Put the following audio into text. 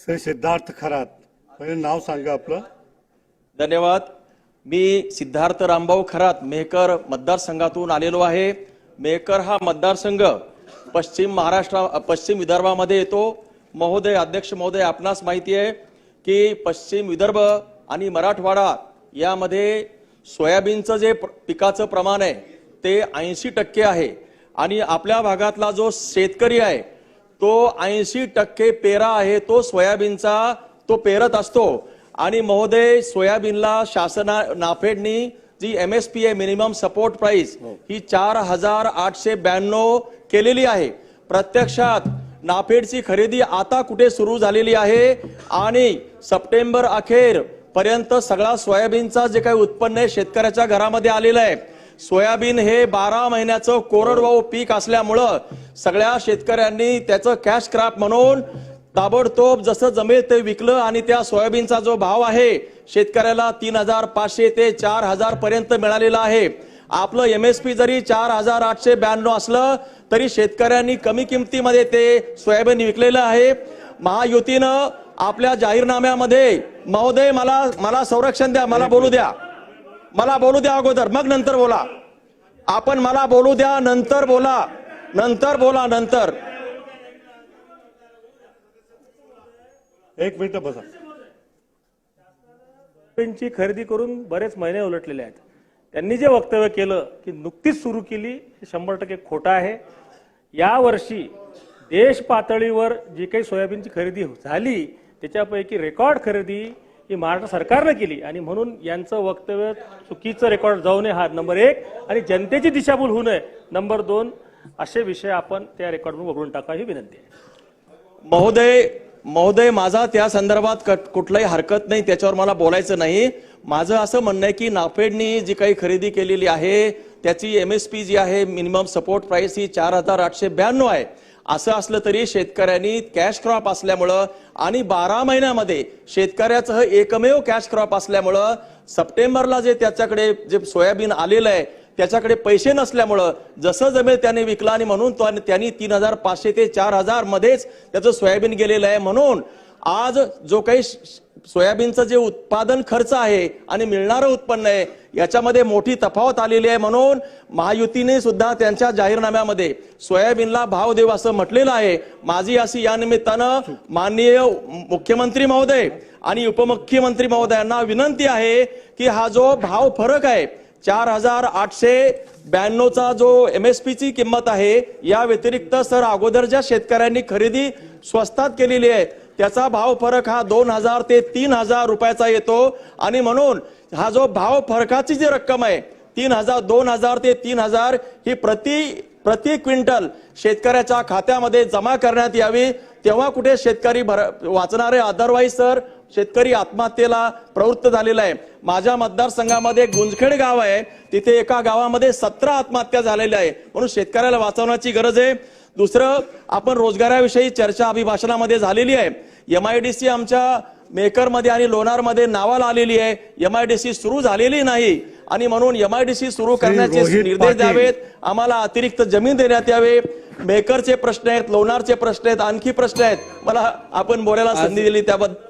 श्री सिद्धार्थ खरात, पहिले नाव सांगा आपलं. धन्यवाद. मी सिद्धार्थ रामभाऊ खरात मेहकर मतदारसंघातून आलेलो आहे. मेहकर हा मतदारसंघ पश्चिम विदर्भामध्ये येतो. महोदय, अध्यक्ष महोदय, आपणास माहिती आहे की पश्चिम विदर्भ आणि मराठवाडा यामध्ये सोयाबीनचं जे पिकाचं प्रमाण आहे ते 80% आहे आणि आपल्या भागातला जो शेतकरी आहे तो 80% पेरा आहे तो सोयाबीनचा तो पेरत असतो. आणि महोदय, सोयाबीनला नाफेडनी जी MSP आहे, मिनिमम सपोर्ट प्राइस, ही 4892 केलेली आहे. प्रत्यक्षात नाफेडची खरेदी आता कुठे सुरू झालेली आहे आणि सप्टेंबर अखेर पर्यंत सगळा सोयाबीनचा जे काही उत्पन्न आहे शेतकऱ्याच्या घरामध्ये आलेलं आहे. सोयाबीन हे 12 महिन्याचं कोरडवाहू पीक असल्यामुळं सगळ्या शेतकऱ्यांनी त्याचं कॅश क्रॉप म्हणून ताबडतोब जसं जमेल ते विकलं आणि त्या सोयाबीनचा जो भाव आहे शेतकऱ्याला 3500 ते 4000 पर्यंत मिळालेला आहे. आपलं MSP जरी 4892 असलं तरी शेतकऱ्यांनी कमी किमतीमध्ये ते सोयाबीन विकलेलं आहे. महायुतीनं आपल्या जाहीरनाम्यामध्ये, महोदय मला संरक्षण द्या, मला बोलू द्या अगोदर, मग नंतर बोला. आपण मला बोलू द्या, नंतर बोला. एक मिनिट बसा. सोयाबीनची खरेदी करून बरेच महिने उलटलेले आहेत. त्यांनी जे वक्तव्य केलं की नुकतीच सुरू केली, 100% खोटं आहे. यावर्षी देश पातळीवर जी काही सोयाबीनची खरेदी झाली त्याच्यापैकी रेकॉर्ड खरेदी ही महाराष्ट्र सरकारनं केली आणि म्हणून यांचं वक्तव्य चुकीचं रेकॉर्ड जाऊ नये हा नंबर 1 आणि जनतेची दिशाभूल होऊ नये नंबर 2 असे विषय आपण त्या रेकॉर्डवरून वगळून टाका ही विनंती आहे. महोदय, माझा त्या संदर्भात कुठलाही हरकत नाही, त्याच्यावर मला बोलायचं नाही. माझं असं म्हणणं आहे की नाफेडनी जी काही खरेदी केलेली आहे त्याची MSP जी आहे, मिनिमम सपोर्ट प्राइस, ही 4892 आहे. असं असलं तरी शेतकऱ्यांनी कॅश क्रॉप असल्यामुळं आणि 12 महिन्यामध्ये शेतकऱ्याचं एकमेव कॅश क्रॉप असल्यामुळं सप्टेंबरला जे त्याच्याकडे जे सोयाबीन आलेलं आहे त्याच्याकडे पैसे नसल्यामुळं जसं जमेल त्याने विकला आणि म्हणून त्यांनी 3500 ते 4000 मध्येच त्याचं सोयाबीन गेलेलं आहे. म्हणून आज जो काही सोयाबीनचं जे उत्पादन खर्च आहे आणि मिळणारं उत्पन्न आहे याच्यामध्ये मोठी तफावत आलेली आहे. म्हणून महायुतीने सुद्धा त्यांच्या जाहीरनाम्यामध्ये सोयाबीनला भाव देऊ असं म्हटलेलं आहे. माझी अशी या निमित्तानं माननीय मुख्यमंत्री महोदय आणि उपमुख्यमंत्री महोदयांना विनंती आहे की हा जो भाव फरक आहे 4892चा जो MSP ची किंमत आहे, या व्यतिरिक्त सर अगोदर ज्या शेतकऱ्यांनी खरेदी स्वस्तात केलेली आहे त्याचा भाव फरक हा 2000 ते 3000 रुपयाचा येतो आणि म्हणून हा जो भाव फरकाची जी रक्कम आहे 2000 ते 3000 ही प्रति क्विंटल शेतकऱ्याच्या खात्यामध्ये जमा करण्यात यावी. तेव्हा कुठे शेतकरी वाचणारे, अदरवाईज सर शेतकरी आत्महत्येला प्रवृत्त झालेला आहे. माझ्या मतदारसंघामध्ये गुंजखेड गाव आहे, तिथे एका गावामध्ये 17 आत्महत्या झालेल्या आहे. म्हणून शेतकऱ्याला वाचवण्याची गरज आहे. दुसरं, आपण रोजगाराविषयी चर्चा अभिभाषणामध्ये झालेली आहे. MIDC आमच्या मेहकरमध्ये आणि लोणारमध्ये नावाला आलेली आहे. MIDC सुरू झालेली नाही आणि म्हणून MIDC सुरू करण्याचे निर्देश द्यावेत. आम्हाला अतिरिक्त जमीन देण्यात यावे. मेहकरचे प्रश्न आहेत, लोणारचे प्रश्न आहेत, आणखी प्रश्न आहेत. मला आपण बोलायला संधी दिली त्याबद्दल